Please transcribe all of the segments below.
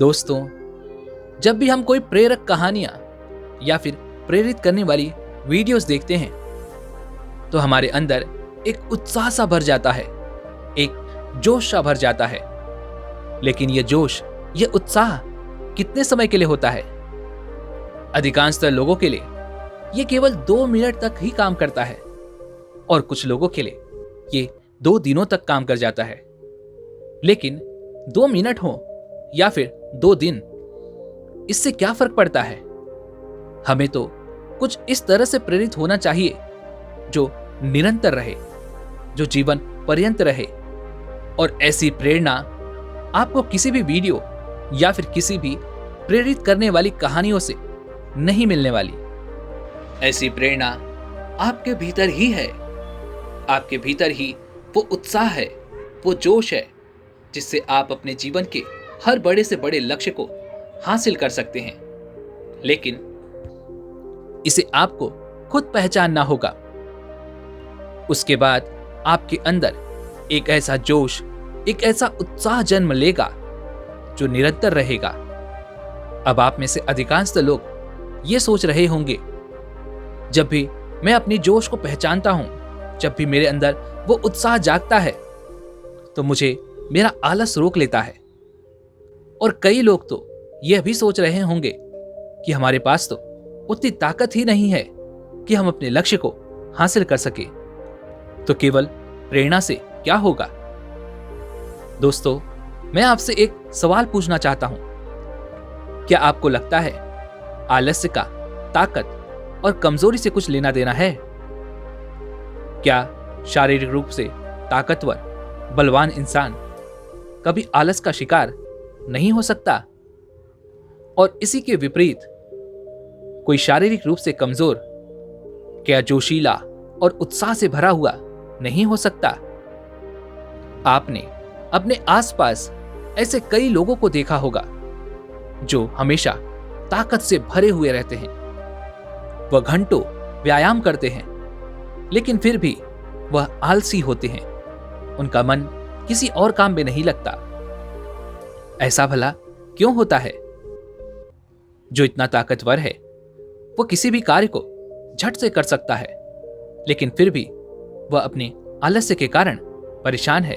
दोस्तों, जब भी हम कोई प्रेरक कहानियां या फिर प्रेरित करने वाली वीडियोस देखते हैं तो हमारे अंदर एक उत्साह सा भर जाता है, एक जोश सा भर जाता है। लेकिन यह जोश, यह उत्साह कितने समय के लिए होता है? अधिकांशतः लोगों के लिए यह केवल 2 मिनट तक ही काम करता है और कुछ लोगों के लिए ये 2 दिनों तक काम कर जाता है। लेकिन 2 मिनट हो या फिर 2 दिन, इससे क्या फर्क पड़ता है? हमें तो कुछ इस तरह से प्रेरित होना चाहिए जो निरंतर रहे, जो जीवन पर्यंत रहे। और ऐसी प्रेरणा आपको किसी भी वीडियो या फिर किसी भी प्रेरित करने वाली कहानियों से नहीं मिलने वाली। ऐसी प्रेरणा आपके भीतर ही है। आपके भीतर ही वो उत्साह है, वो जोश है जिससे आप अपने जीवन के हर बड़े से बड़े लक्ष्य को हासिल कर सकते हैं। लेकिन इसे आपको खुद पहचानना होगा। उसके बाद आपके अंदर एक ऐसा जोश, एक ऐसा उत्साह जन्म लेगा जो निरंतर रहेगा। अब आप में से अधिकांश लोग ये सोच रहे होंगे, जब भी मैं अपनी जोश को पहचानता हूं, जब भी मेरे अंदर वो उत्साह जागता है, तो मुझे मेरा आलस रोक लेता है। और कई लोग तो यह भी सोच रहे होंगे कि हमारे पास तो उतनी ताकत ही नहीं है कि हम अपने लक्ष्य को हासिल कर सके, तो केवल प्रेरणा से क्या होगा? दोस्तों, मैं आपसे एक सवाल पूछना चाहता हूं। क्या आपको लगता है आलस्य का ताकत और कमजोरी से कुछ लेना देना है? क्या शारीरिक रूप से ताकतवर, बलवान इंसान कभी आलस का शिकार नहीं हो सकता? और इसी के विपरीत कोई शारीरिक रूप से कमजोर क्या जोशीला और उत्साह से भरा हुआ नहीं हो सकता? आपने अपने आसपास ऐसे कई लोगों को देखा होगा जो हमेशा ताकत से भरे हुए रहते हैं। वह घंटों व्यायाम करते हैं, लेकिन फिर भी वह आलसी होते हैं। उनका मन किसी और काम में नहीं लगता। ऐसा भला क्यों होता है? जो इतना ताकतवर है, वो किसी भी कार्य को झट से कर सकता है, लेकिन फिर भी वह अपने आलस्य के कारण परेशान है।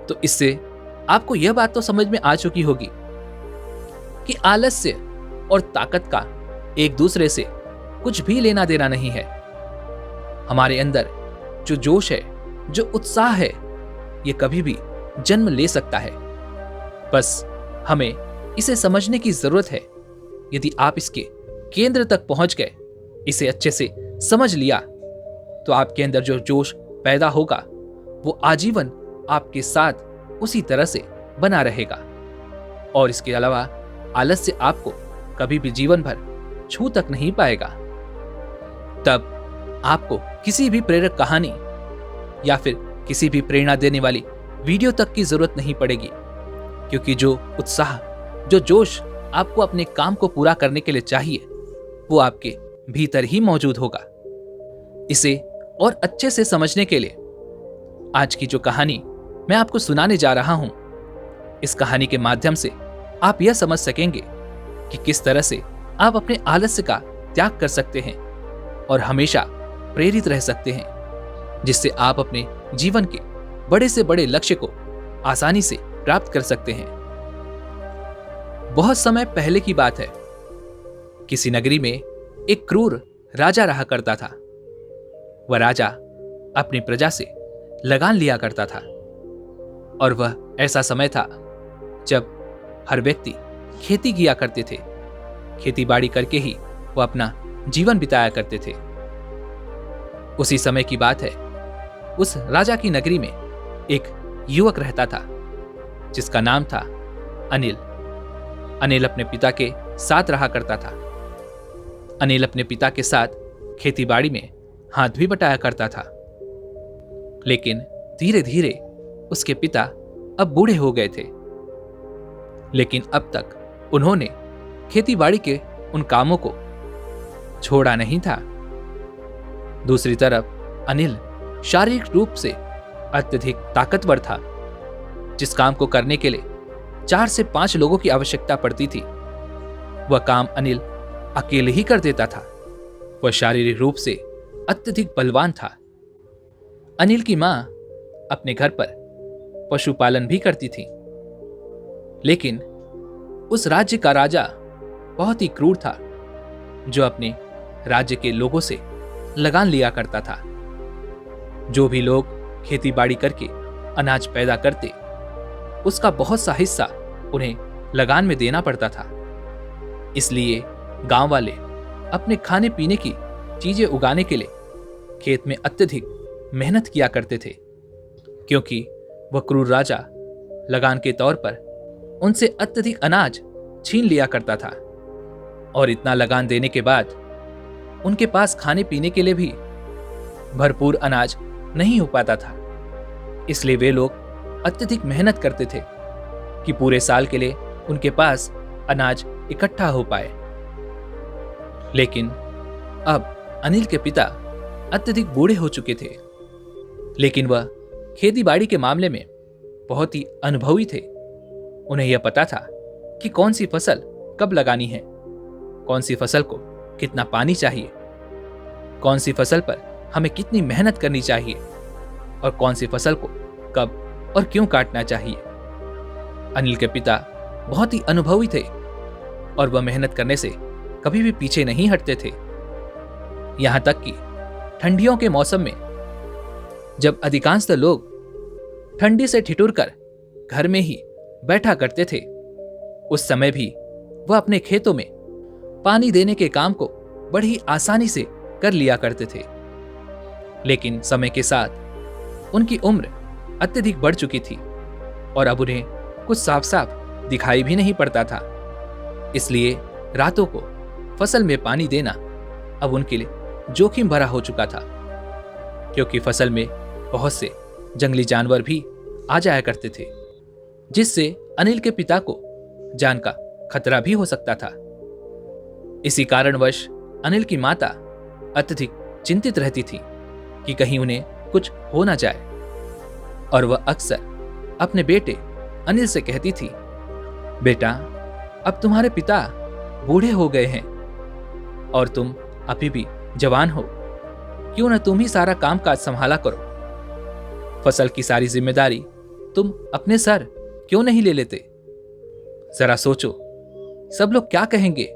तो इससे आपको यह बात तो समझ में आ चुकी होगी कि आलस्य और ताकत का एक दूसरे से कुछ भी लेना देना नहीं है। हमारे अंदर जो जोश है, जो उत्साह है, यह कभी भी जन्म ले सकता है। बस हमें इसे समझने की जरूरत है। यदि आप इसके केंद्र तक पहुंच गए, इसे अच्छे से समझ लिया, तो आपके अंदर जो जोश पैदा होगा वो आजीवन आपके साथ उसी तरह से बना रहेगा। और इसके अलावा आलस्य आपको कभी भी जीवन भर छू तक नहीं पाएगा। तब आपको किसी भी प्रेरक कहानी या फिर किसी भी प्रेरणा देने वाली वीडियो तक की जरूरत नहीं पड़ेगी, क्योंकि जो उत्साह, जो जोश आपको अपने काम को पूरा करने के लिए चाहिए, वो आपके भीतर ही मौजूद होगा। इसे और अच्छे से समझने के लिए आज की जो कहानी मैं आपको सुनाने जा रहा हूं, इस कहानी के माध्यम से आप यह समझ सकेंगे कि किस तरह से आप अपने आलस्य का त्याग कर सकते हैं और हमेशा प्रेरित रह सकते हैं, जिससे आप अपने जीवन के बड़े से बड़े लक्ष्य को आसानी से प्राप्त कर सकते हैं। बहुत समय पहले की बात है। किसी नगरी में एक क्रूर राजा रहा करता था। वह राजा अपनी प्रजा से लगान लिया करता था, और वह ऐसा समय था जब हर व्यक्ति खेती किया करते थे। खेती बाड़ी करके ही वह अपना जीवन बिताया करते थे। उसी समय की बात है, उस राजा की नगरी में एक युवक रहता था जिसका नाम था अनिल। अनिल अपने पिता के साथ रहा करता था। अनिल अपने पिता के साथ खेतीबाड़ी में हाथ भी बटाया करता था। लेकिन धीरे धीरे उसके पिता अब बूढ़े हो गए थे, लेकिन अब तक उन्होंने खेतीबाड़ी के उन कामों को छोड़ा नहीं था। दूसरी तरफ अनिल शारीरिक रूप से अत्यधिक ताकतवर था, जिस काम को करने के लिए 4 से 5 लोगों की आवश्यकता पड़ती थी, वह काम अनिल अकेले ही कर देता था। वह शारीरिक रूप से अत्यधिक बलवान था। अनिल की मां अपने घर पर पशुपालन भी करती थी, लेकिन उस राज्य का राजा बहुत ही क्रूर था, जो अपने राज्य के लोगों से लगान लिया करता था। जो भी लोग खेती बाड़ी करके अनाज पैदा करते, उसका बहुत सा हिस्सा उन्हें लगान में देना पड़ता था। इसलिए गांव वाले अपने खाने पीने की चीजें उगाने के लिए खेत में अत्यधिक मेहनत किया करते थे, क्योंकि वह क्रूर राजा लगान के तौर पर उनसे अत्यधिक अनाज छीन लिया करता था। और इतना लगान देने के बाद उनके पास खाने पीने के लिए भी भरपूर अनाज नहीं हो पाता था। इसलिए वे लोग अत्यधिक मेहनत करते थे कि पूरे साल के लिए उनके पास अनाज इकट्ठा हो पाए। लेकिन अब अनिल के पिता अत्यधिक बूढ़े हो चुके थे, लेकिन वह खेती बाड़ी के मामले में बहुत ही अनुभवी थे। उन्हें यह पता था कि कौन सी फसल कब लगानी है, कौन सी फसल को कितना पानी चाहिए, कौन सी फसल पर हमें कितनी मेहनत करनी चाहिए और कौन सी फसल को कब और क्यों काटना चाहिए। अनिल के पिता बहुत ही अनुभवी थे और वह मेहनत करने से कभी भी पीछे नहीं हटते थे। यहां तक कि ठंडियों के मौसम में जब अधिकांशतः लोग ठंडी से ठिठुर कर घर में ही बैठा करते थे, उस समय भी वह अपने खेतों में पानी देने के काम को बड़ी आसानी से कर लिया करते थे। लेकिन समय के साथ उनकी उम्र अत्यधिक बढ़ चुकी थी और अब उन्हें कुछ साफ साफ दिखाई भी नहीं पड़ता था। इसलिए रातों को फसल में पानी देना अब उनके लिए जोखिम भरा हो चुका था, क्योंकि फसल में बहुत से जंगली जानवर भी आ जाया करते थे, जिससे अनिल के पिता को जान का खतरा भी हो सकता था। इसी कारणवश अनिल की माता अत्यधिक चिंतित रहती थी कि कहीं उन्हें कुछ हो ना जाए, और वह अक्सर अपने बेटे अनिल से कहती थी, बेटा, अब तुम्हारे पिता बूढ़े हो गए हैं और तुम अभी भी जवान हो, क्यों न तुम ही सारा काम काज संभाला करो। फसल की सारी जिम्मेदारी तुम अपने सर क्यों नहीं ले लेते। जरा सोचो, सब लोग क्या कहेंगे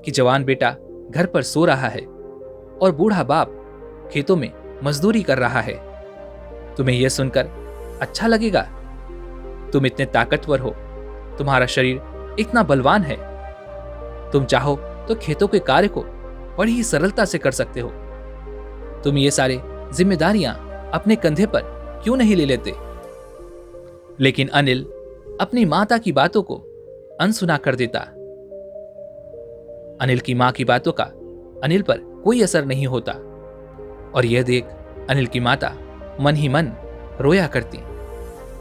कि जवान बेटा घर पर सो रहा है और बूढ़ा बाप खेतों में मजदूरी कर रहा है। तुम्हें यह सुनकर अच्छा लगेगा? तुम इतने ताकतवर हो, तुम्हारा शरीर इतना बलवान है, तुम चाहो तो खेतों के कार्य को बड़ी ही सरलता से कर सकते हो। तुम ये सारे जिम्मेदारियां अपने कंधे पर क्यों नहीं ले लेते। लेकिन अनिल अपनी माता की बातों को अनसुना कर देता। अनिल की मां की बातों का अनिल पर कोई असर नहीं होता, और यह देख अनिल की माता मन ही मन रोया करती।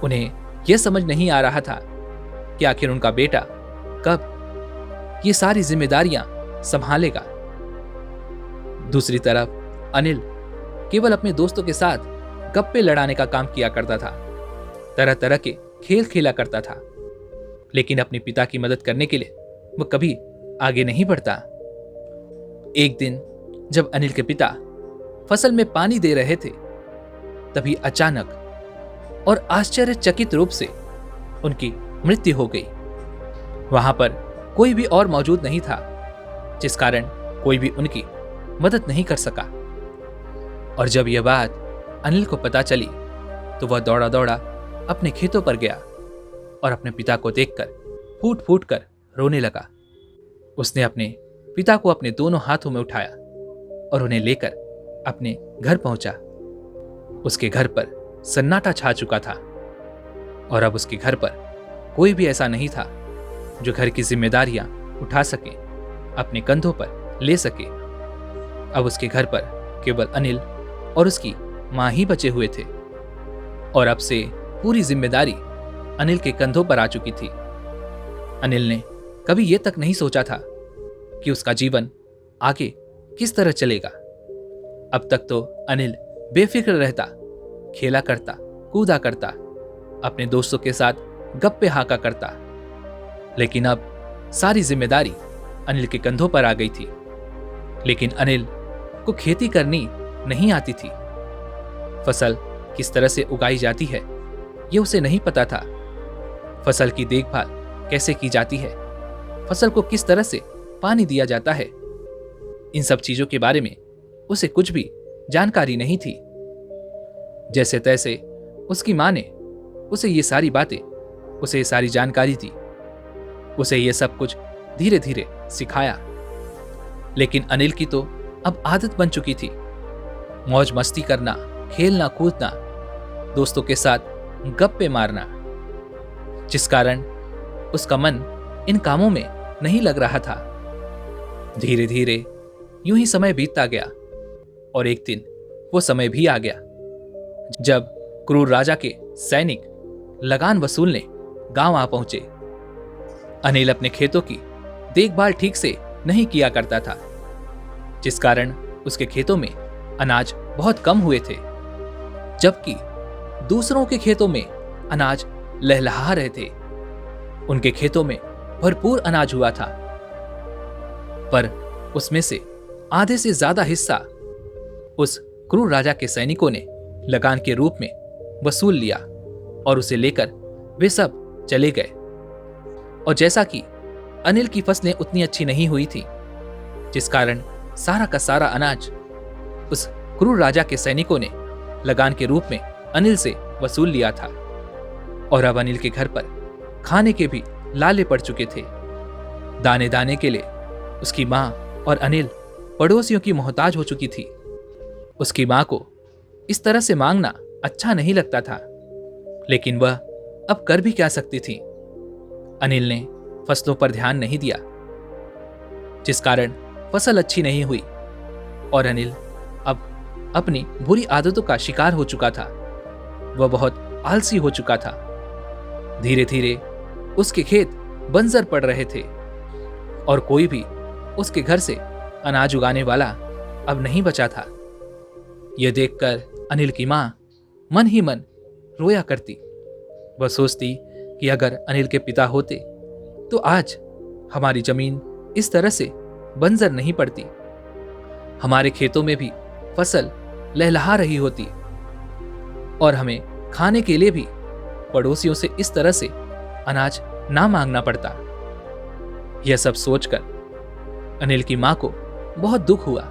उन्हें यह समझ नहीं आ रहा था कि आखिर उनका बेटा कब ये सारी जिम्मेदारियां संभालेगा। दूसरी तरफ अनिल केवल अपने दोस्तों के साथ गप्पे लड़ाने का काम किया करता था, तरह तरह के खेल खेला करता था, लेकिन अपने पिता की मदद करने के लिए वह कभी आगे नहीं बढ़ता। एक दिन जब अनिल के पिता फसल में पानी दे रहे थे, तभी अचानक और आश्चर्यचकित रूप से उनकी मृत्यु हो गई। वहां पर कोई भी और मौजूद नहीं था, जिस कारण कोई भी उनकी मदद नहीं कर सका। और जब यह बात अनिल को पता चली, तो वह दौड़ा दौड़ा अपने खेतों पर गया और अपने पिता को देखकर फूट फूट कर रोने लगा। उसने अपने पिता को अपने दोनों हाथों में उठाया और उन्हें लेकर अपने घर पहुंचा। उसके घर पर सन्नाटा छा चुका था और अब उसके घर पर कोई भी ऐसा नहीं था जो घर की जिम्मेदारियां उठा सके, अपने कंधों पर ले सके। अब उसके घर पर केवल अनिल और उसकी मां ही बचे हुए थे, और अब से पूरी जिम्मेदारी अनिल के कंधों पर आ चुकी थी। अनिल ने कभी यह तक नहीं सोचा था कि उसका जीवन आगे किस तरह चलेगा। अब तक तो अनिल बेफिक्र रहता, खेला करता, कूदा करता, अपने दोस्तों के साथ गप्पे हाका करता, लेकिन अब सारी जिम्मेदारी अनिल के कंधों पर आ गई थी। लेकिन अनिल को खेती करनी नहीं आती थी। फसल किस तरह से उगाई जाती है ये उसे नहीं पता था। फसल की देखभाल कैसे की जाती है, फसल को किस तरह से पानी दिया जाता है, इन सब चीजों के बारे में उसे कुछ भी जानकारी नहीं थी। जैसे तैसे उसकी मां ने उसे ये सारी बातें, उसे ये सारी जानकारी दी, उसे ये सब कुछ धीरे धीरे सिखाया। लेकिन अनिल की तो अब आदत बन चुकी थी मौज मस्ती करना, खेलना कूदना, दोस्तों के साथ गप्पे मारना, जिस कारण उसका मन इन कामों में नहीं लग रहा था। धीरे धीरे यूं ही समय बीतता गया और एक दिन वो समय भी आ गया जब क्रूर राजा के सैनिक लगान वसूलने गांव आ पहुंचे। अनिल अपने खेतों की देखभाल ठीक से नहीं किया करता था, जिस कारण उसके खेतों में अनाज बहुत कम हुए थे, जबकि दूसरों के खेतों में अनाज लहलहा रहे थे। उनके खेतों में भरपूर अनाज हुआ था, पर उसमें से आधे से ज्यादा हिस्सा उस क्रूर राजा के सैनिकों ने लगान के रूप में वसूल लिया और उसे लेकर वे सब चले गए। और जैसा कि अनिल की फसलें उतनी अच्छी नहीं हुई थी, जिस कारण सारा का सारा अनाज उस क्रूर राजा के सैनिकों ने लगान के रूप में अनिल से वसूल लिया था। और अब अनिल के घर पर खाने के भी लाले पड़ चुके थे। दाने दाने के लिए उसकी मां और अनिल पड़ोसियों की मोहताज हो चुकी थी। उसकी मां को इस तरह से मांगना अच्छा नहीं लगता था, लेकिन वह अब कर भी क्या सकती थी। अनिल ने फसलों पर ध्यान नहीं दिया, जिस कारण फसल अच्छी नहीं हुई और अनिल अब अपनी बुरी आदतों का शिकार हो चुका था। वह बहुत आलसी हो चुका था। धीरे धीरे उसके खेत बंजर पड़ रहे थे और कोई भी उसके घर से अनाज उगाने वाला अब नहीं बचा था। यह देखकर अनिल की मां मन ही मन रोया करती। वह सोचती कि अगर अनिल के पिता होते तो आज हमारी जमीन इस तरह से बंजर नहीं पड़ती, हमारे खेतों में भी फसल लहलहा रही होती और हमें खाने के लिए भी पड़ोसियों से इस तरह से अनाज ना मांगना पड़ता। यह सब सोचकर अनिल की मां को बहुत दुख हुआ,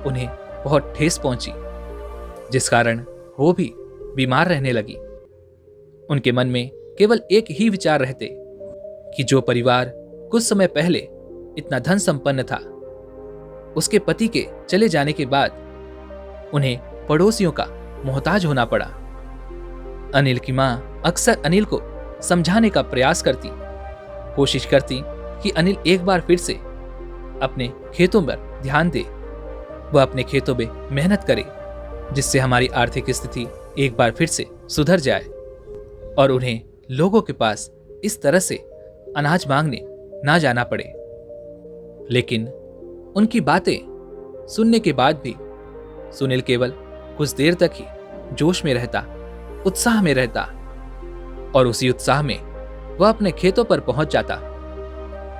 उन्हें बहुत ठेस पहुंची, जिस कारण वो भी बीमार रहने लगी। उनके मन में केवल एक ही विचार रहते कि जो परिवार कुछ समय पहले इतना धन संपन्न था, उसके पति के चले जाने के बाद उन्हें पड़ोसियों का मोहताज होना पड़ा। अनिल की मां अक्सर अनिल को समझाने का प्रयास करती, कोशिश करती कि अनिल एक बार फिर से अपने खेतों पर ध्यान दे, वह अपने खेतों में मेहनत करे, जिससे हमारी आर्थिक स्थिति एक बार फिर से सुधर जाए और उन्हें लोगों के पास इस तरह से अनाज मांगने ना जाना पड़े। लेकिन उनकी बातें सुनने के बाद भी सुनील केवल कुछ देर तक ही जोश में रहता, उत्साह में रहता और उसी उत्साह में वह अपने खेतों पर पहुंच जाता।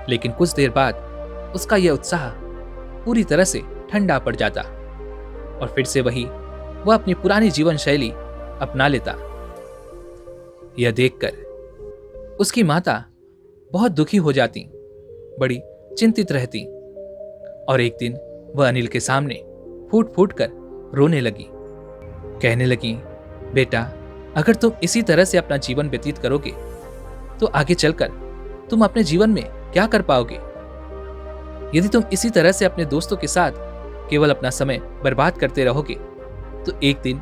लेकिन कुछ देर बाद उसका यह उत्साह पूरी तरह से ठंडा पड़ जाता और फिर से वह अपनी पुरानी जीवन शैली अपना लेता। यह देखकर उसकी माता बहुत दुखी हो जाती, बड़ी चिंतित रहती और एक दिन वह अनिल के सामने फूट फूट कर रोने लगी। कहने लगी, बेटा, अगर तुम इसी तरह से अपना जीवन व्यतीत करोगे तो आगे चलकर तुम अपने जीवन में क्या कर पाओगे? यदि तुम इसी तरह से अपने दोस्तों के साथ केवल अपना समय बर्बाद करते रहोगे तो एक दिन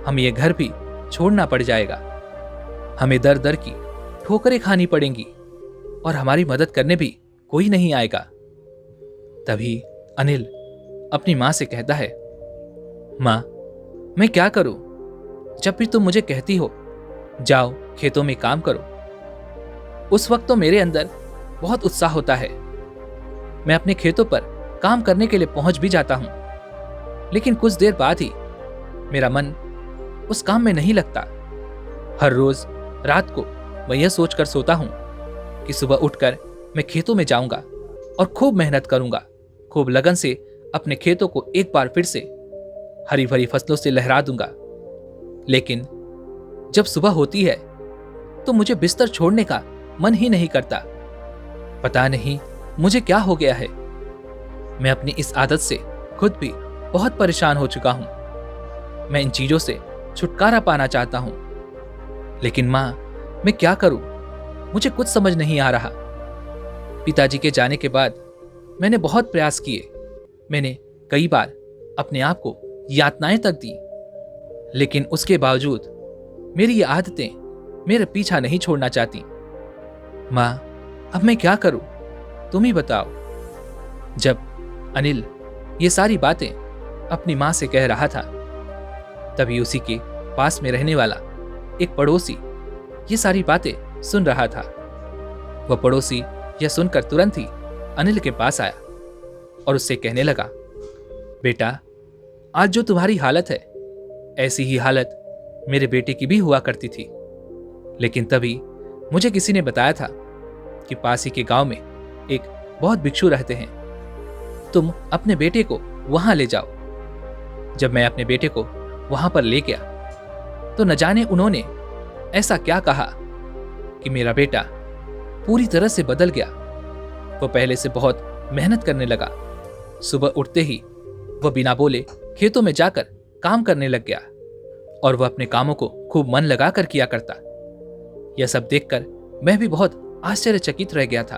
हमें यह घर भी छोड़ना पड़ जाएगा। हमें दर दर की ठोकरें खानी पड़ेंगी और हमारी मदद करने भी कोई नहीं आएगा। तभी अनिल अपनी मां से कहता है, मां, मैं क्या करूं? जब भी तुम मुझे कहती हो जाओ खेतों में काम करो, उस वक्त तो मेरे अंदर बहुत उत्साह होता है। मैं अपने खेतों पर काम करने के लिए पहुंच भी जाता हूं, लेकिन कुछ देर बाद ही मेरा मन उस काम में नहीं लगता। हर रोज रात को मैं यह सोचकर सोता हूं कि सुबह उठकर मैं खेतों में जाऊंगा और खूब मेहनत करूंगा, खूब लगन से अपने खेतों को एक बार फिर से हरी भरी फसलों से लहरा दूंगा। लेकिन जब सुबह होती है तो मुझे बिस्तर छोड़ने का मन ही नहीं करता। पता नहीं मुझे क्या हो गया है। मैं अपनी इस आदत से खुद भी बहुत परेशान हो चुका हूं। मैं इन चीजों से छुटकारा पाना चाहता हूं, लेकिन मां, मैं क्या करूं? मुझे कुछ समझ नहीं आ रहा। पिताजी के जाने के बाद मैंने बहुत प्रयास किए। मैंने कई बार अपने आप को यातनाएं तक दी, लेकिन उसके बावजूद मेरी ये आदतें मेरे पीछा नहीं छोड़ना चाहती। मां, अब मैं क्या करूं? तुम ही बताओ। जब अनिल ये सारी बातें अपनी मां से कह रहा था, तभी उसी के पास में रहने वाला एक पड़ोसी ये सारी बातें सुन रहा था। वह पड़ोसी यह सुनकर तुरंत ही अनिल के पास आया और उससे कहने लगा, बेटा, आज जो तुम्हारी हालत है, ऐसी ही हालत मेरे बेटे की भी हुआ करती थी। लेकिन तभी मुझे किसी ने बताया था कि पास ही के गांव में एक बहुत भिक्षु रहते हैं। तुम अपने बेटे को वहां ले जाओ। जब मैं अपने बेटे को वहां पर ले गया तो न जाने उन्होंने ऐसा क्या कहा कि मेरा बेटा पूरी तरह से बदल गया। वो पहले से बहुत मेहनत करने लगा। सुबह उठते ही वह बिना बोले खेतों में जाकर काम करने लग गया और वह अपने कामों को खूब मन लगाकर किया करता। यह सब देखकर मैं भी बहुत आश्चर्यचकित रह गया था।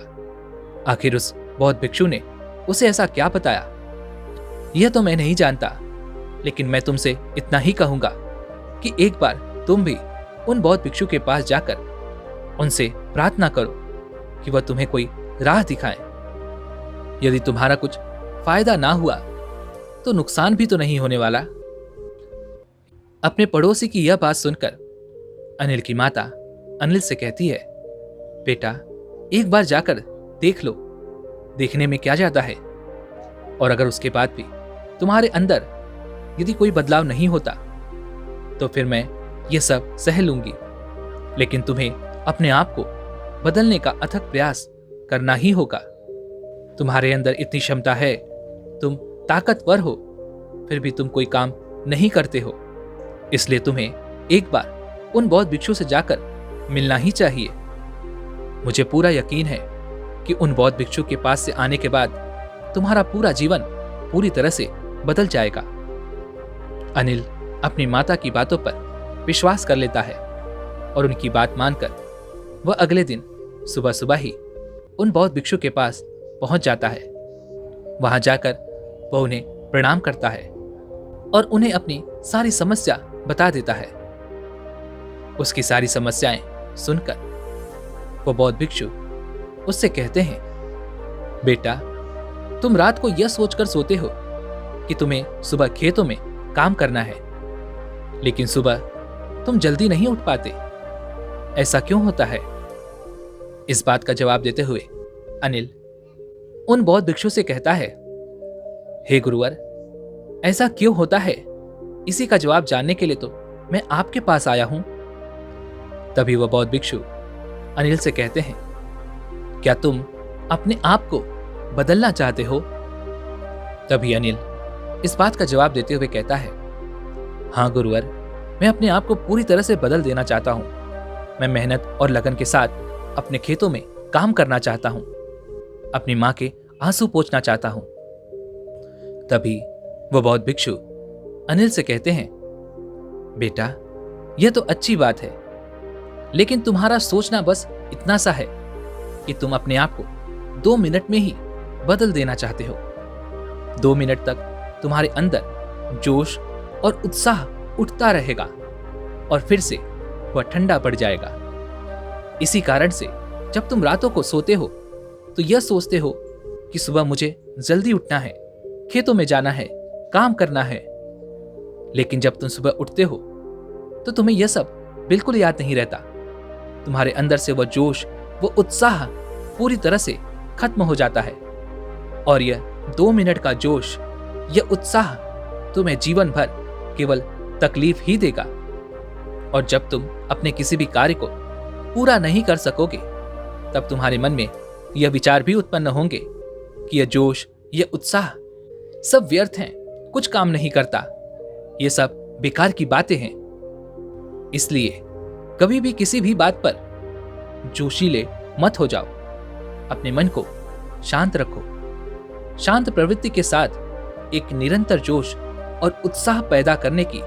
आखिर उस बौद्ध भिक्षु ने उसे ऐसा क्या बताया, यह तो मैं नहीं जानता। लेकिन मैं तुमसे इतना ही कहूंगा कि एक बार तुम भी उन बौद्ध भिक्षु के पास जाकर उनसे प्रार्थना करो कि वह तुम्हें कोई राह दिखाएं। यदि तुम्हारा कुछ फायदा ना हुआ तो नुकसान भी तो नहीं होने वाला। अपने पड़ोसी की यह बात सुनकर अनिल की माता अनिल से कहती है, बेटा, एक बार जाकर देख लो, देखने में क्या जाता है। और अगर उसके बाद भी तुम्हारे अंदर यदि कोई बदलाव नहीं होता तो फिर मैं ये सब सह लूंगी। लेकिन तुम्हें अपने आप को बदलने का अथक प्रयास करना ही होगा। तुम्हारे अंदर इतनी क्षमता है, तुम ताकतवर हो, फिर भी तुम कोई काम नहीं करते हो। इसलिए तुम्हें एक बार उन बौद्ध भिक्षु से जाकर मिलना ही चाहिए। मुझे पूरा यकीन है कि उन बौद्ध भिक्षु के पास से आने के बाद तुम्हारा पूरा जीवन पूरी तरह से बदल जाएगा। अनिल अपनी माता की बातों पर विश्वास कर लेता है और उनकी बात मानकर वह अगले दिन सुबह सुबह ही उन बौद्ध भिक्षु के पास पहुंच जाता है। वहां जाकर वह उन्हें प्रणाम करता है और उन्हें अपनी सारी समस्या बता देता है। उसकी सारी समस्याएं सुनकर वो बौद्ध भिक्षु उससे कहते हैं, बेटा, तुम रात को यह सोचकर सोते हो कि तुम्हें सुबह खेतों में काम करना है, लेकिन सुबह तुम जल्दी नहीं उठ पाते। ऐसा क्यों होता है? इस बात का जवाब देते हुए अनिल उन बौद्ध भिक्षु से कहता है, हे गुरुवर, ऐसा क्यों होता है, इसी का जवाब जानने के लिए तो मैं आपके पास आया हूं। तभी वह बौद्ध भिक्षु अनिल से कहते हैं, क्या तुम अपने आप को बदलना चाहते हो? तभी अनिल इस बात का जवाब देते हुए कहता है, हाँ गुरुवर, मैं अपने आप को पूरी तरह से बदल देना चाहता हूं। मैं मेहनत और लगन के साथ अपने खेतों में काम करना चाहता हूं, अपनी मां के आंसू पोंछना चाहता हूं। तभी वह बौद्ध भिक्षु अनिल से कहते हैं, बेटा, यह तो अच्छी बात है, लेकिन तुम्हारा सोचना बस इतना सा है कि तुम अपने आप को 2 मिनट में ही बदल देना चाहते हो। 2 मिनट तक तुम्हारे अंदर जोश और उत्साह उठता रहेगा और फिर से वह ठंडा पड़ जाएगा। इसी कारण से जब तुम रातों को सोते हो तो यह सोचते हो कि सुबह मुझे जल्दी उठना है, खेतों में जाना है, काम करना है। लेकिन जब तुम सुबह उठते हो तो तुम्हें यह सब बिल्कुल याद नहीं रहता। तुम्हारे अंदर से वह जोश, वो उत्साह पूरी तरह से खत्म हो जाता है और यह 2 मिनट का जोश, यह उत्साह तुम्हें जीवन भर केवल तकलीफ ही देगा। और जब तुम अपने किसी भी कार्य को पूरा नहीं कर सकोगे तब तुम्हारे मन में यह विचार भी उत्पन्न होंगे कि यह जोश, यह उत्साह सब व्यर्थ हैं, कुछ काम नहीं करता, ये सब बेकार की बातें हैं। इसलिए कभी भी किसी भी बात पर जोशीले मत हो जाओ। अपने मन को शांत रखो। शांत प्रवृत्ति के साथ एक निरंतर जोश और उत्साह पैदा करने की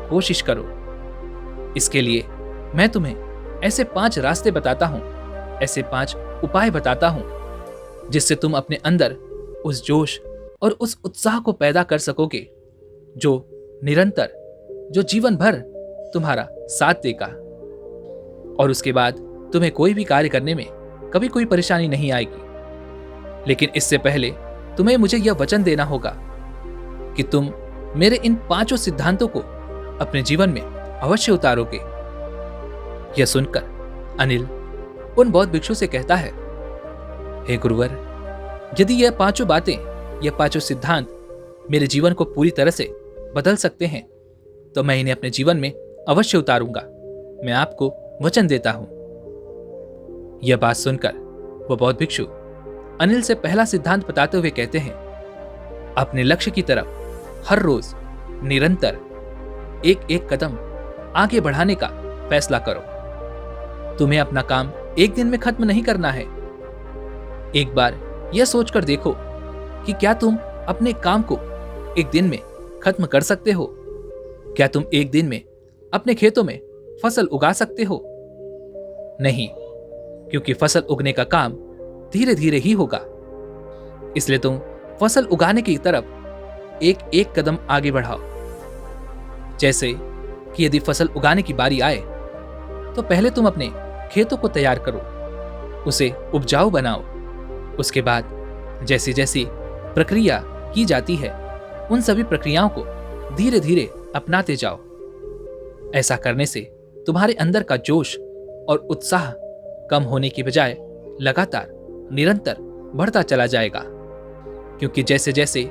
कोशिश करो। इसके लिए मैं तुम्हें ऐसे 5 रास्ते बताता हूं, ऐसे 5 उपाय बताता हूं, जिससे तुम अपने अंदर उस जोश और उस उत्साह को पैदा कर सकोगे जो निरंतर, जो जीवन भर तुम्हारा साथ देगा। और उसके बाद तुम्हें कोई भी कार्य करने में कभी कोई परेशानी नहीं आएगी। लेकिन इससे पहले तुम्हें मुझे यह वचन देना होगा कि तुम मेरे इन 5 सिद्धांतों को अपने जीवन में अवश्य उतारोगे। यह सुनकर अनिल उन बौद्ध भिक्षु से कहता है, हे गुरुवर, यदि यह 5 बातें, यह 5 सिद्धांत मेरे जीवन को पूरी तरह से बदल सकते हैं तो मैं इन्हें अपने जीवन में अवश्य उतारूंगा। मैं आपको वचन देता हूं। यह बात सुनकर वह बौद्ध भिक्षु अनिल से पहला सिद्धांत बताते हुए कहते हैं, अपने लक्ष्य की तरफ हर रोज निरंतर एक एक कदम आगे बढ़ाने का फैसला करो। तुम्हें अपना काम एक दिन में खत्म नहीं करना है। एक बार यह सोचकर देखो कि क्या तुम अपने काम को एक दिन में खत्म कर सकते हो? क्या तुम एक दिन में अपने खेतों में फसल उगा सकते हो? नहीं, क्योंकि फसल उगने का काम धीरे धीरे ही होगा। इसलिए तुम फसल उगाने की तरफ एक एक कदम आगे बढ़ाओ। जैसे कि यदि फसल उगाने की बारी आए तो पहले तुम अपने खेतों को तैयार करो, उसे उपजाऊ बनाओ। उसके बाद जैसी जैसी प्रक्रिया की जाती है उन सभी प्रक्रियाओं को धीरे धीरे अपनाते जाओ। ऐसा करने से तुम्हारे अंदर का जोश और उत्साह कम होने की बजाय लगातार निरंतर बढ़ता चला जाएगा। क्योंकि जैसे जैसे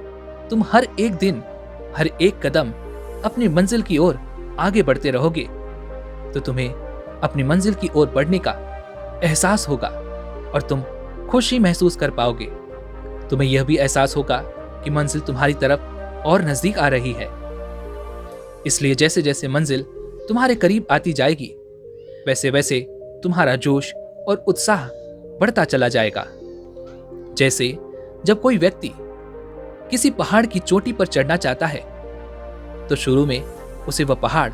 तुम हर एक दिन, हर एक कदम अपनी मंजिल की ओर आगे बढ़ते रहोगे तो तुम्हें अपनी मंजिल की ओर बढ़ने का एहसास होगा और तुम खुशी महसूस कर पाओगे। तुम्हें यह भी एहसास होगा कि मंजिल तुम्हारी तरफ और नजदीक आ रही है। इसलिए जैसे जैसे मंजिल तुम्हारे करीब आती जाएगी वैसे वैसे तुम्हारा जोश और उत्साह बढ़ता चला जाएगा। जैसे जब कोई व्यक्ति किसी पहाड़ की चोटी पर चढ़ना चाहता है तो शुरू में उसे वह पहाड़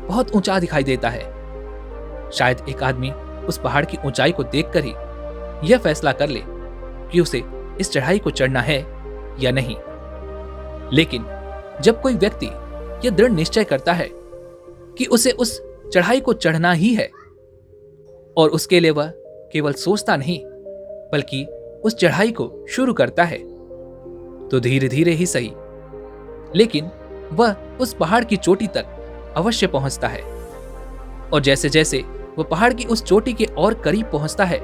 बहुत ऊंचा दिखाई देता है। शायद एक आदमी उस पहाड़ की ऊंचाई को देखकर ही यह फैसला कर ले कि उसे इस चढ़ाई को चढ़ना है या नहीं। लेकिन जब कोई व्यक्ति यह दृढ़ निश्चय करता है कि उसे उस चढ़ाई को चढ़ना ही है और उसके लिए वह केवल सोचता नहीं बल्कि उस चढ़ाई को शुरू करता है तो धीरे धीरे ही सही, लेकिन वह उस पहाड़ की चोटी तक अवश्य पहुंचता है। और जैसे जैसे वह पहाड़ की उस चोटी के और करीब पहुंचता है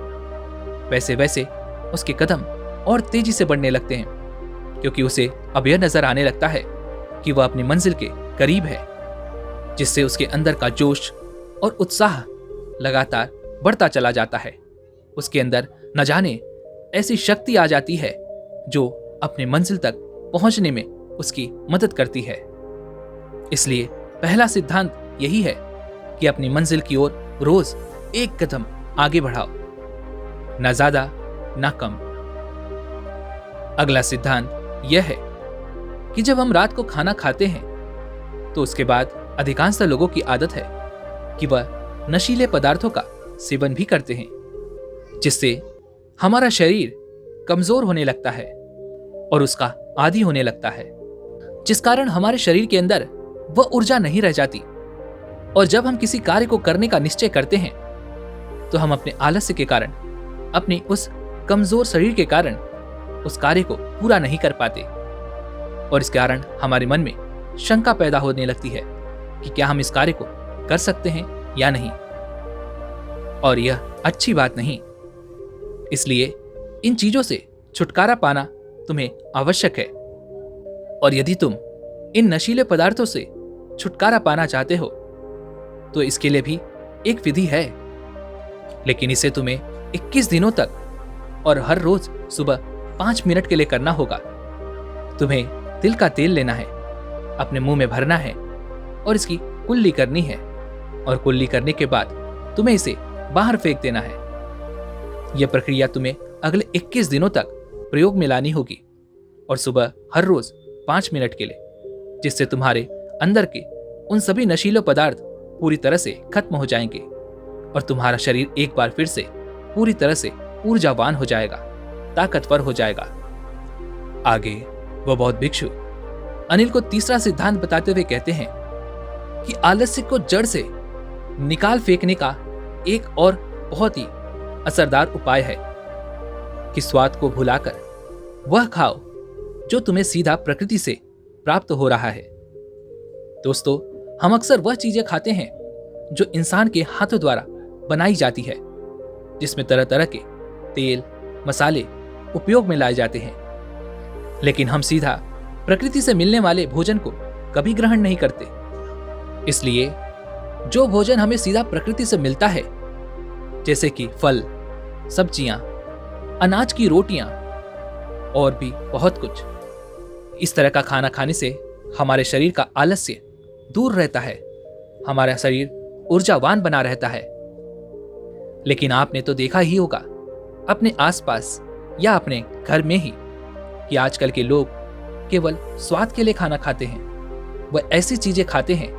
वैसे वैसे उसके कदम और तेजी से बढ़ने लगते हैं, क्योंकि उसे अब यह नजर आने लगता है कि वह अपनी मंजिल के करीब है, जिससे उसके अंदर का जोश और उत्साह लगातार बढ़ता चला जाता है। उसके अंदर न जाने ऐसी शक्ति आ जाती है जो अपने मंजिल तक पहुंचने में उसकी मदद करती है। इसलिए पहला सिद्धांत यही है कि अपनी मंजिल की ओर रोज एक कदम आगे बढ़ाओ, ना ज्यादा ना कम। अगला सिद्धांत यह है कि जब हम रात को खाना खाते हैं तो उसके बाद अधिकांशतः लोगों की आदत है कि वह नशीले पदार्थों का सेवन भी करते हैं, जिससे हमारा शरीर कमजोर होने लगता है और उसका आदी होने लगता है, जिस कारण हमारे शरीर के अंदर वह ऊर्जा नहीं रह जाती। और जब हम किसी कार्य को करने का निश्चय करते हैं तो हम अपने आलस्य के कारण, अपनी उस कमजोर शरीर के कारण उस कार्य को पूरा नहीं कर पाते और इस कारण हमारे मन में शंका पैदा होने लगती है कि क्या हम इस कार्य को कर सकते हैं या नहीं, और यह अच्छी बात नहीं। इसलिए इन चीजों से छुटकारा पाना तुम्हें आवश्यक है। और यदि तुम इन नशीले पदार्थों से छुटकारा पाना चाहते हो तो इसके लिए भी एक विधि है, लेकिन इसे तुम्हें 21 दिनों तक और हर रोज सुबह 5 मिनट के लिए करना होगा। तुम्हें तिल का तेल लेना है, अपने मुंह में भरना है और इसकी कुल्ली करनी है और कुल्ली करने के बाद तुम्हें इसे बाहर फेंक देना है। यह प्रक्रिया तुम्हें अगले 21 दिनों तक प्रयोग में लानी होगी और सुबह हर रोज 5 मिनट के लिए, जिससे तुम्हारे अंदर के उन सभी नशीले पदार्थ पूरी तरह से खत्म हो जाएंगे और तुम्हारा शरीर एक बार फिर से पूरी तरह से ऊर्जावान हो जाएगा, ताकतवर हो जाएगा। आगे वह बौद्ध भिक्षु अनिल को तीसरा सिद्धांत बताते हुए कहते हैं कि आलस्य को जड़ से निकाल फेंकने का एक और बहुत ही असरदार उपाय है कि स्वाद को भुलाकर वह खाओ जो तुम्हें सीधा प्रकृति से प्राप्त हो रहा है। दोस्तों, हम अक्सर वह चीजें खाते हैं जो इंसान के हाथों द्वारा बनाई जाती है, जिसमें तरह तरह के तेल मसाले उपयोग में लाए जाते हैं, लेकिन हम सीधा प्रकृति से मिलने वाले भोजन को कभी ग्रहण नहीं करते। इसलिए जो भोजन हमें सीधा प्रकृति से मिलता है, जैसे कि फल, सब्जियां, अनाज की रोटियां और भी बहुत कुछ, इस तरह का खाना खाने से हमारे शरीर का आलस्य दूर रहता है, हमारा शरीर ऊर्जावान बना रहता है। लेकिन आपने तो देखा ही होगा अपने आसपास या अपने घर में ही कि आजकल के लोग केवल स्वाद के लिए खाना खाते हैं। वह ऐसी चीजें खाते हैं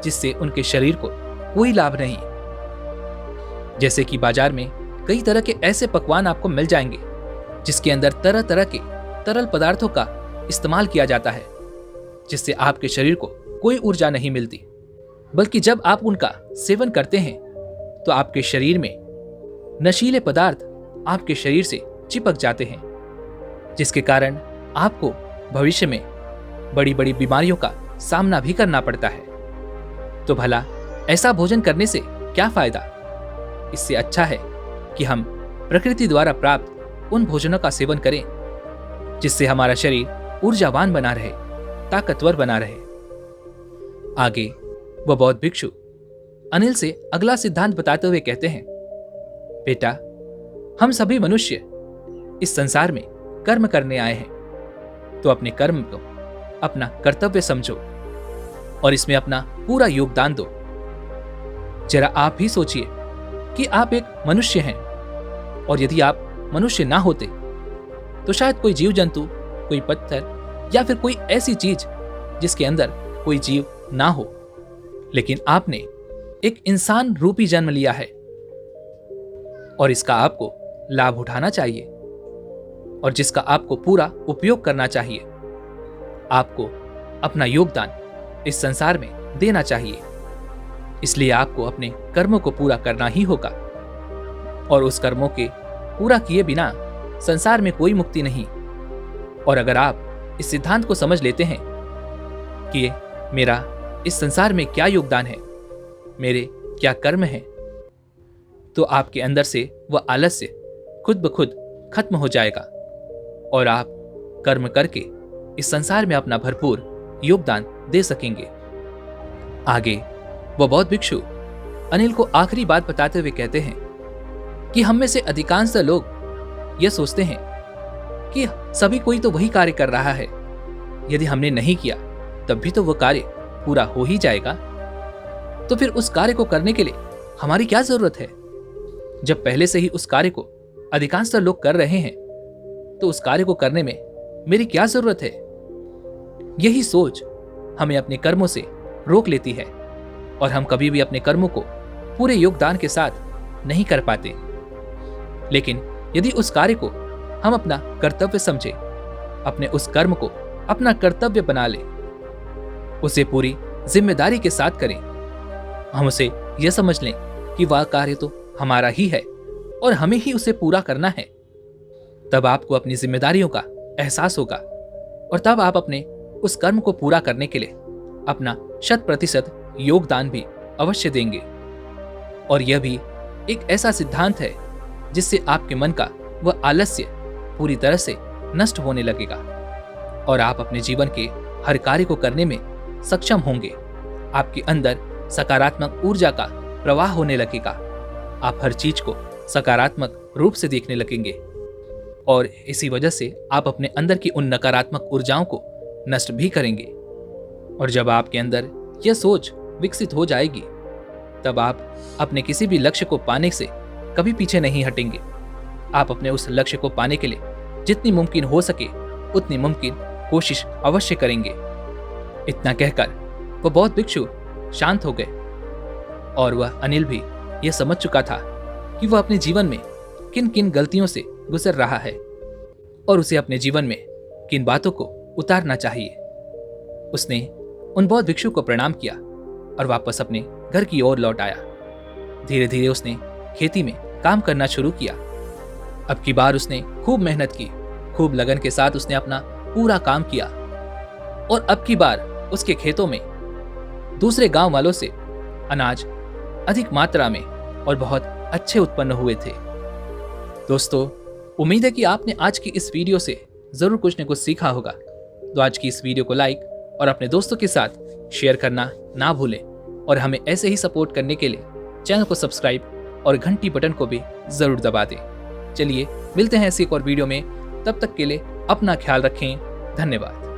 जिससे उनके शरीर को कोई लाभ नहीं। जैसे कि बाजार में कई तरह के ऐसे पकवान आपको मिल जाएंगे जिसके अंदर तरह तरह के तरल पदार्थों का इस्तेमाल किया जाता है, जिससे आपके शरीर को कोई ऊर्जा नहीं मिलती, बल्कि जब आप उनका सेवन करते हैं तो आपके शरीर में नशीले पदार्थ आपके शरीर से चिपक जाते हैं, जिसके कारण आपको भविष्य में बड़ी बड़ी बीमारियों का सामना भी करना पड़ता है। तो भला ऐसा भोजन करने से क्या फायदा? इससे अच्छा है कि हम प्रकृति द्वारा प्राप्त उन भोजनों का सेवन करें जिससे हमारा शरीर ऊर्जावान बना रहे, ताकतवर बना रहे। आगे वह बौद्ध भिक्षु अनिल से अगला सिद्धांत बताते हुए कहते हैं, बेटा, हम सभी मनुष्य इस संसार में कर्म करने आए हैं, तो अपने कर्म को अपना कर्तव्य समझो और इसमें अपना पूरा योगदान दो। जरा आप भी सोचिए कि आप एक मनुष्य हैं और यदि आप मनुष्य ना होते तो शायद कोई जीव जंतु, कोई पत्थर या फिर कोई ऐसी चीज जिसके अंदर कोई जीव ना हो, लेकिन आपने एक इंसान रूपी जन्म लिया है और इसका आपको लाभ उठाना चाहिए और जिसका आपको पूरा उपयोग करना चाहिए। आपको अपना योगदान इस संसार में देना चाहिए, इसलिए आपको अपने कर्मों को पूरा करना ही होगा और उस कर्मों के पूरा किए बिना संसार में कोई मुक्ति नहीं। और अगर आप इस सिद्धांत को समझ लेते हैं कि मेरा इस संसार में क्या योगदान है, मेरे क्या कर्म हैं, तो आपके अंदर से वह आलस्य खुद ब खुद खत्म हो जाएगा और आप कर्म करके इस संसार में अपना भरपूर योगदान दे सकेंगे। आगे वह बौद्ध भिक्षु अनिल को आखिरी बात बताते हुए कहते हैं कि हम में से अधिकांश लोग यह सोचते हैं कि सभी कोई तो वही कार्य कर रहा है, यदि हमने नहीं किया तब भी तो वह कार्य पूरा हो ही जाएगा, तो फिर उस कार्य को करने के लिए हमारी क्या जरूरत है? जब पहले से ही उस कार्य को अधिकांश लोग कर रहे हैं तो उस कार्य को करने में मेरी क्या जरूरत है? यही सोच हमें अपने कर्मों से रोक लेती है और हम कभी भी अपने कर्मों को पूरे योगदान के साथ नहीं कर पाते। लेकिन यदि उस कार्य को हम अपना कर्तव्य समझे, अपने उस कर्म को अपना कर्तव्य बना ले, उसे पूरी जिम्मेदारी के साथ करें, हम उसे यह समझ लें कि वह कार्य तो हमारा ही है और हमें ही उसे पूरा करना है, तब आपको अपनी जिम्मेदारियों का एहसास होगा और तब आप अपने उस कर्म को पूरा करने के लिए अपना 100% योगदान भी अवश्य देंगे। और यह भी एक ऐसा सिद्धांत है जिससे आपके मन का वह आलस्य पूरी तरह से नष्ट होने लगेगा और आप अपने जीवन के हर कार्य को करने में सक्षम होंगे। आपके अंदर सकारात्मक ऊर्जा का प्रवाह होने लगेगा। आप हर चीज को सकारात्मक रूप से देखने लगेंगे और इसी वजह से आप अपने अंदर की उन नकारात्मक ऊर्जाओं को नष्ट भी करेंगे। और जब आपके अंदर यह सोच विकसित हो जाएगी, तब आप अपने किसी भी लक्ष्य को पाने से कभी पीछे नहीं हटेंगे। आप अपने उस लक्ष्य को पाने के लिए जितनी मुमकिन हो सके उतनी मुमकिन कोशिश अवश्य करेंगे। इतना कहकर वह बौद्ध भिक्षु शांत हो गए और वह अनिल भी यह समझ चुका था कि वह अपने जीवन में किन किन गलतियों से गुजर रहा है और उसे अपने जीवन में किन बातों को उतारना चाहिए। उसने उन बौद्ध भिक्षु को प्रणाम किया और वापस अपने घर की ओर लौट आया। धीरे धीरे उसने खेती में काम करना शुरू किया। अब की बार उसने खूब मेहनत की, खूब लगन के साथ उसने अपना पूरा काम किया और अब की बार उसके खेतों में दूसरे गांव वालों से अनाज अधिक मात्रा में और बहुत अच्छे उत्पन्न हुए थे। दोस्तों, उम्मीद है कि आपने आज की इस वीडियो से जरूर कुछ न कुछ सीखा होगा। तो आज की इस वीडियो को लाइक और अपने दोस्तों के साथ शेयर करना ना भूलें और हमें ऐसे ही सपोर्ट करने के लिए चैनल को सब्सक्राइब और घंटी बटन को भी जरूर दबा दें। चलिए मिलते हैं ऐसी एक और वीडियो में, तब तक के लिए अपना ख्याल रखें। धन्यवाद।